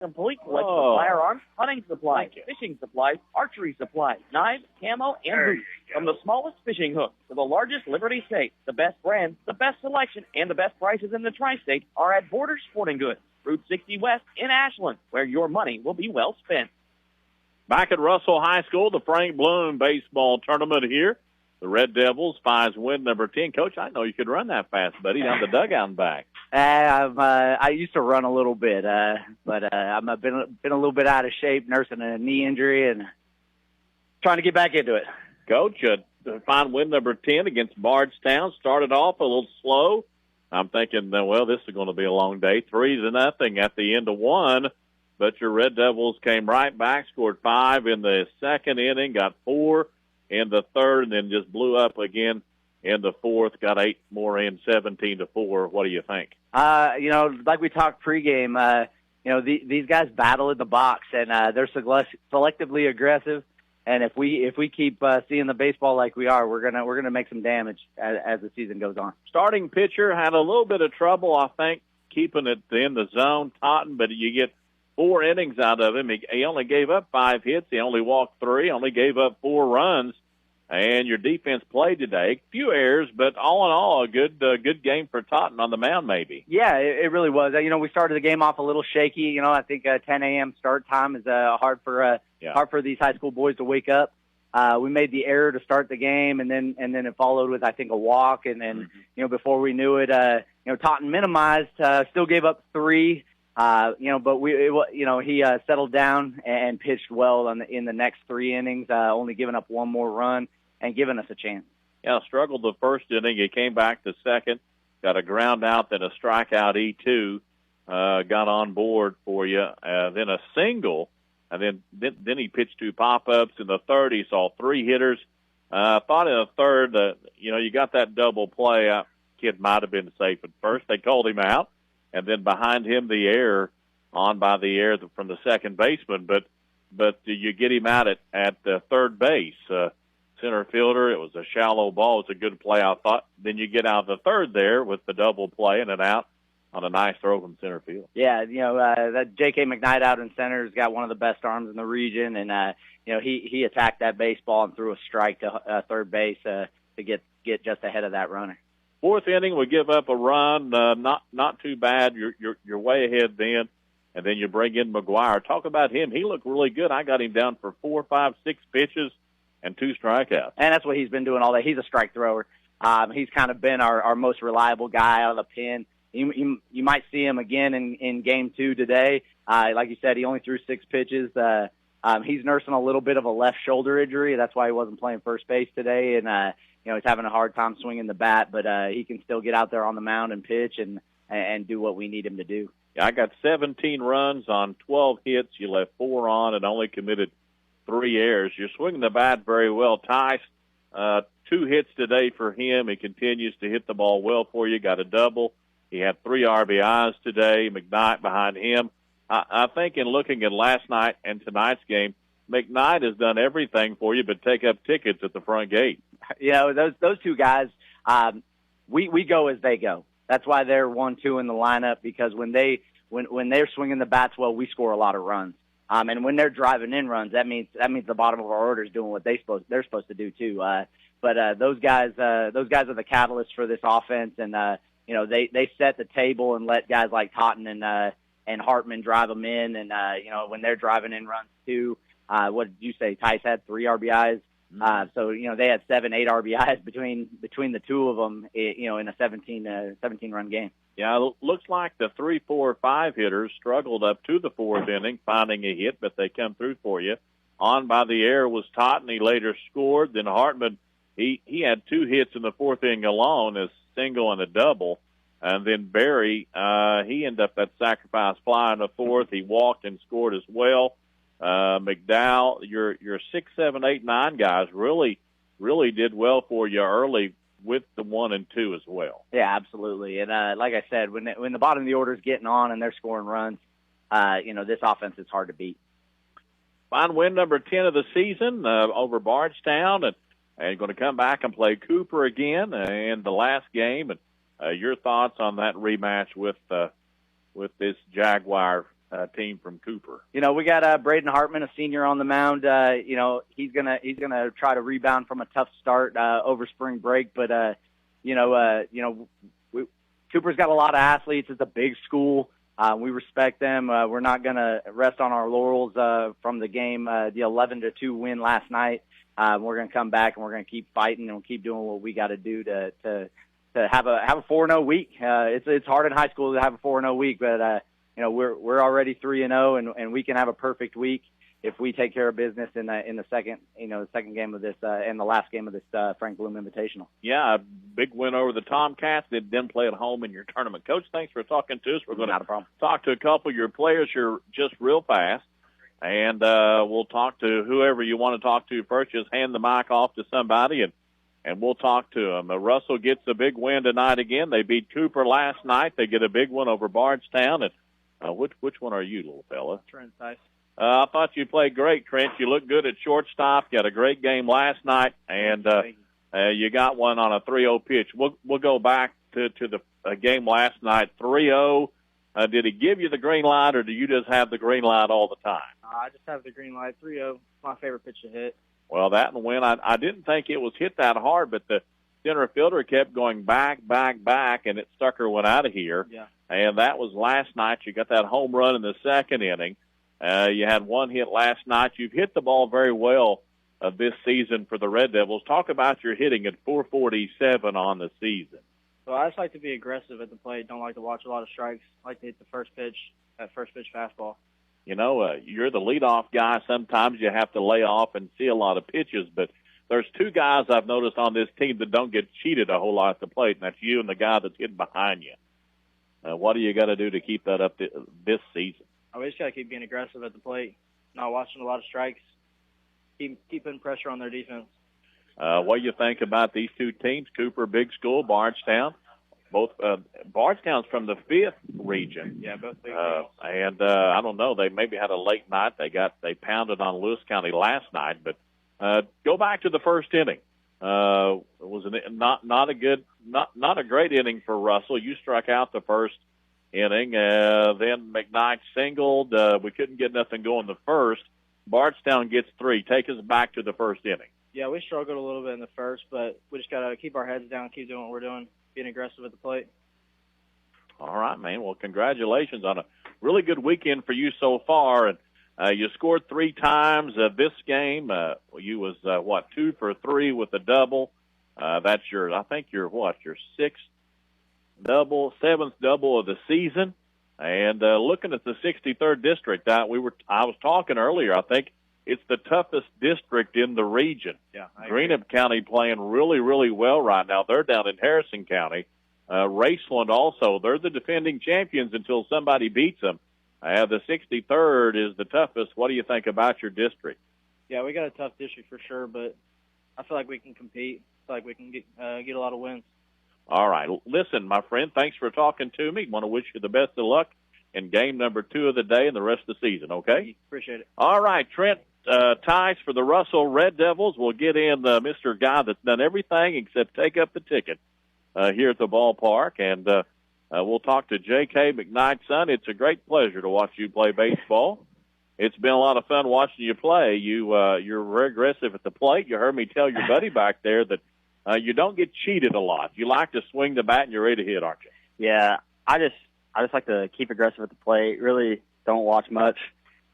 Complete collection of firearms, hunting supplies, fishing supplies, archery supplies, knives, camo, and boots. From the smallest fishing hook to the largest Liberty State, the best brands, the best selection, and the best prices in the Tri-State are at Border Sporting Goods, Route 60 West in Ashland, where your money will be well spent. Back at Russell High School, the Frank Bloom baseball tournament here. The Red Devils, Spies win number 10. Coach, I know you could run that fast, buddy, down the dugout and back. I used to run a little bit, but I've been a little bit out of shape, nursing a knee injury, and trying to get back into it. Coach, fine win number 10 against Bardstown. Started off a little slow. I'm thinking, well, this is going to be a long day. 3-0 at the end of one. But your Red Devils came right back, scored 5 in the second inning, got 4 in the third, and then just blew up again in the fourth, got 8 more in, 17-4. What do you think? Like we talked pregame, these guys battle in the box, and they're selectively aggressive. And if we keep seeing the baseball like we are, we're gonna make some damage as the season goes on. Starting pitcher had a little bit of trouble, I think, keeping it in the zone, Totten, but you get 4 innings out of him. He only gave up 5 hits. He only walked 3, only gave up 4 runs. And your defense played today. A few errors, but all in all, a good game for Totten on the mound maybe. Yeah, it really was. We started the game off a little shaky. I think 10 a.m. start time is hard for these high school boys to wake up. We made the error to start the game, and then it followed with, I think, a walk. And then, before we knew it, Totten minimized, still gave up 3. But he settled down and pitched well in the next 3 innings, only giving up 1 more run and giving us a chance. Yeah, struggled the first inning. He came back to second, got a ground out, then a strikeout E2, got on board for you, then a single, and then he pitched 2 pop-ups. In the third, he saw 3 hitters. Thought in the third, you got that double play. Kid might have been safe at first. They called him out. And then behind him, the error from the second baseman. But you get him out at third base. Center fielder, it was a shallow ball. It was a good play, I thought. Then you get out the third there with the double play and an out on a nice throw from center field. Yeah, that J.K. McKnight out in center has got one of the best arms in the region. And, he attacked that baseball and threw a strike to third base to get just ahead of that runner. Fourth inning, we give up a run, not too bad. You're way ahead then, and then you bring in McGuire. Talk about him. He looked really good. I got him down for 4, 5, 6 pitches and 2 strikeouts. And that's what he's been doing all day. He's a strike thrower. He's kind of been our most reliable guy out of the pen. You might see him again in game 2 today. Like you said, he only threw 6 pitches. He's nursing a little bit of a left shoulder injury. That's why he wasn't playing first base today. And he's having a hard time swinging the bat, but he can still get out there on the mound and pitch and do what we need him to do. Yeah, I got 17 runs on 12 hits. You left 4 on and only committed 3 errors. You're swinging the bat very well. Tice, 2 hits today for him. He continues to hit the ball well for you. Got a double. He had 3 RBIs today. McKnight behind him. I think in looking at last night and tonight's game, McKnight has done everything for you but take up tickets at the front gate. Those 2 guys, we go as they go. That's why they're 1-2 in the lineup, because when they're swinging the bats well, we score a lot of runs. And when they're driving in runs, that means the bottom of our order is doing what they're supposed to do too. But those guys are the catalyst for this offense, and they set the table and let guys like Totten and Hartman drive them in, and when they're driving in runs too. What did you say? Tice had 3 RBIs. So they had 7, 8 RBIs between the 2 of them, in a 17 run game. Yeah, it looks like the 3, 4, 5 hitters struggled up to the 4th inning, finding a hit, but they come through for you. On by the air was Totten. He later scored. Then Hartman, he had 2 hits in the 4th inning alone, a single and a double. And then Barry, he ended up that sacrifice fly in the 4th. He walked and scored as well. McDowell, your 6, 7, 8, 9 guys really did well for you early with the 1 and 2 as well. Yeah, absolutely. And like I said, when the bottom of the order is getting on and they're scoring runs, this offense is hard to beat. Fine win number 10 of the season over Bardstown, and going to come back and play Cooper again in the last game. And your thoughts on that rematch with this Jaguar team from Cooper? We got Braden Hartman, a senior, on the mound. He's gonna try to rebound from a tough start over spring break, but Cooper's got a lot of athletes. It's a big school. We respect them. We're not gonna rest on our laurels from the game, the 11-2 win last night. We're gonna come back and we're gonna keep fighting and we'll keep doing what we got to do to have a 4-0 week. It's hard in high school to have a 4-0 week, but we're already 3-0 and we can have a perfect week if we take care of business in the second game of this and the last game of this Frank Bloom Invitational. Yeah, a big win over the Tomcats. They didn't play at home in your tournament. Coach, thanks for talking to us. We're going to talk to a couple of your players here just real fast, and we'll talk to whoever you want to talk to first. Just hand the mic off to somebody, and we'll talk to them. Russell gets a big win tonight again. They beat Cooper last night. They get a big one over Bardstown. And which one are you, little fella? Trent, Tice. I thought you played great, Trent. You looked good at shortstop. You had a great game last night, and you got one on a 3-0 pitch. We'll go back to the game last night. 3-0. Did he give you the green light, or do you just have the green light all the time? I just have the green light. 3-0. My favorite pitch to hit. Well, that and win. I didn't think it was hit that hard, but the center fielder kept going back, and it Stucker went out of here. Yeah. And that was last night. You got that home run in the second inning. You had one hit last night. You've hit the ball very well this season for the Red Devils. Talk about your hitting at .447 on the season. Well, I just like to be aggressive at the plate. Don't like to watch a lot of strikes. I like to hit the first pitch fastball. You're the leadoff guy. Sometimes you have to lay off and see a lot of pitches, but there's two guys I've noticed on this team that don't get cheated a whole lot at the plate, and that's you and the guy that's hitting behind you. What do you got to do to keep that up this season? We just got to keep being aggressive at the plate, not watching a lot of strikes, keep putting pressure on their defense. What do you think about these two teams, Cooper, big school, Bardstown? Both Bardstown's from the 5th region. Yeah, both big and I don't know, they maybe had a late night. They pounded on Lewis County last night, but go back to the first inning. It was not a great inning for Russell. You struck out the first inning. Then McKnight singled. We couldn't get nothing going the first. Bardstown gets 3. Take us back to the first inning. Yeah, we struggled a little bit in the first, but we just got to keep our heads down, keep doing what we're doing, being aggressive at the plate. All right, man. Well, congratulations on a really good weekend for you so far. And you scored 3 times this game. You was 2 for 3 with a double. That's your 6th double, 7th double of the season. And looking at the 63rd district, I was talking earlier. I think it's the toughest district in the region. Yeah, Greenup County playing really, really well right now. They're down in Harrison County. Raceland also. They're the defending champions until somebody beats them. The 63rd is the toughest. What do you think about your district? Yeah, we got a tough district for sure, but I feel like we can compete. I feel like we can get a lot of wins. All right. Listen, my friend, thanks for talking to me. Want to wish you the best of luck in game number 2 of the day and the rest of the season, okay? Appreciate it. All right, Trent Tice for the Russell Red Devils. We'll get in Mr. Guy that's done everything except take up the ticket here at the ballpark, and we'll talk to J.K. McKnight's son. It's a great pleasure to watch you play baseball. It's been a lot of fun watching you play. You're very aggressive at the plate. You heard me tell your buddy back there that you don't get cheated a lot. You like to swing the bat and you're ready to hit, aren't you? Yeah, I just like to keep aggressive at the plate. Really don't watch much.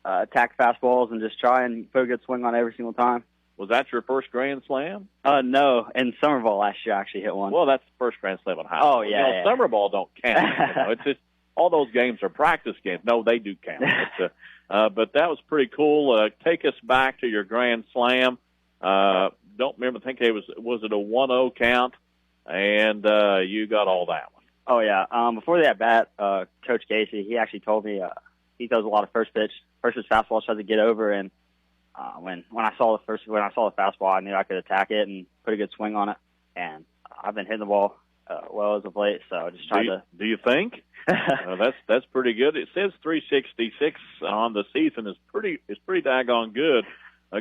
Attack fastballs and just try and put a good swing on every single time. Was that your first Grand Slam? No. In summer ball last year, I actually hit one. Well, that's the first Grand Slam in high school. Oh, yeah. Summer ball don't count. It's just all those games are practice games. No, they do count. But that was pretty cool. Take us back to your Grand Slam. Don't remember. I think it was it a 1-0 count, and you got all that one. Oh yeah. Before the at bat, Coach Casey, he actually told me he does a lot of first pitch fastballs, tries to get over, and when I saw the fastball, I knew I could attack it and put a good swing on it. And I've been hitting the ball well as of late, so I just tried to. Do you think? That's pretty good. It says 366 on the season is pretty daggone good.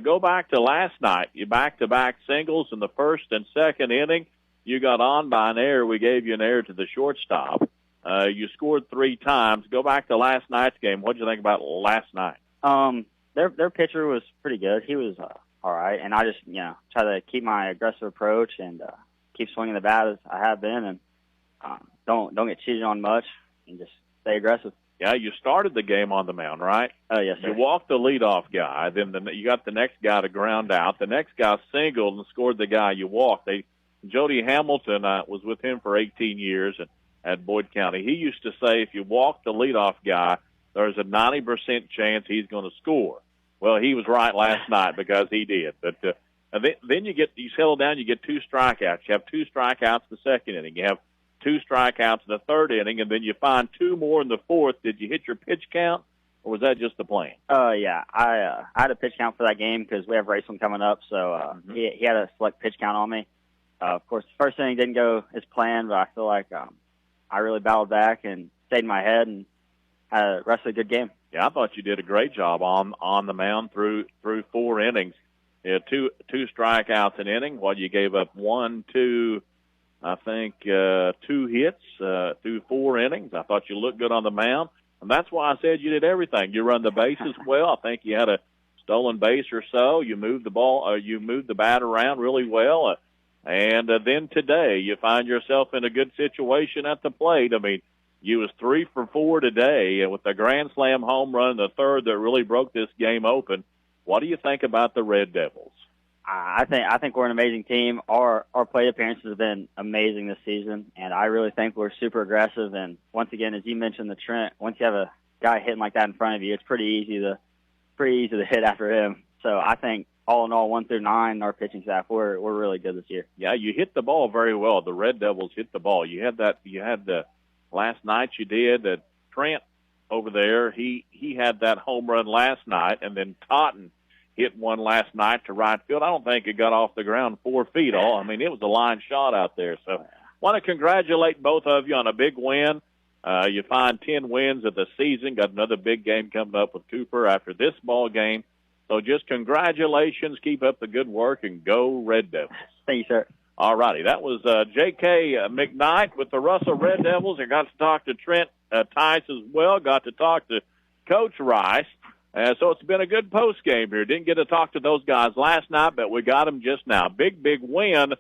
Go back to last night. You back-to-back singles in the first and second inning. You got on by an error. We gave you an error to the shortstop. You scored 3 times. Go back to last night's game. What did you think about last night? Their pitcher was pretty good. He was all right, and I just try to keep my aggressive approach and keep swinging the bat as I have been, and don't get cheated on much, and just stay aggressive. Yeah, you started the game on the mound, right? Oh, yes, sir. You walked the leadoff guy. Then you got the next guy to ground out. The next guy singled and scored the guy you walked. Jody Hamilton was with him for 18 years at Boyd County. He used to say if you walk the leadoff guy, there's a 90% chance he's going to score. Well, he was right last night because he did. But then you settle down, you get 2 strikeouts. You have 2 strikeouts in the second inning. You have 2 strikeouts in the third inning, and then you find 2 more in the fourth. Did you hit your pitch count, or was that just the plan? Yeah. I had a pitch count for that game because we have racing coming up, so he had a select pitch count on me. Of course, the first inning didn't go as planned, but I feel like I really battled back and stayed in my head and had a rest of a good game. Yeah, I thought you did a great job on the mound through 4 innings. You had 2 strikeouts an inning. You gave up 2 hits through 4 innings. I thought you looked good on the mound, and that's why I said you did everything. You run the bases well. I think you had a stolen base or so. You moved the ball. You moved the bat around really well. And then today you find yourself in a good situation at the plate. I mean, you was 3 for 4 today, and with the grand slam home run, the third that really broke this game open. What do you think about the Red Devils? I think we're an amazing team. Our plate appearances have been amazing this season, and I really think we're super aggressive. And once again, as you mentioned, the Trent, once you have a guy hitting like that in front of you, it's pretty easy to hit after him. So I think all in all, 1 through 9, our pitching staff, we're really good this year. Yeah, you hit the ball very well. The Red Devils hit the ball. You had the last night you did. Trent over there, he had that home run last night, and then Totten hit one last night to right field. I don't think it got off the ground 4 feet all. I mean, it was a line shot out there. So want to congratulate both of you on a big win. You find 10 wins of the season. Got another big game coming up with Cooper after this ball game. So just congratulations. Keep up the good work, and go Red Devils. Thank you, sir. All righty. That was J.K. McKnight with the Russell Red Devils. I got to talk to Trent Tice as well. Got to talk to Coach Rice. So it's been a good post game here. Didn't get to talk to those guys last night, but we got them just now. Big win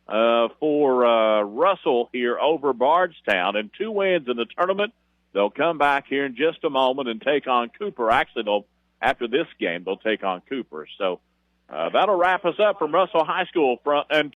for Russell here over Bardstown, and 2 wins in the tournament. They'll come back here in just a moment and take on Cooper. Actually, after this game, they'll take on Cooper. So that'll wrap us up from Russell High School and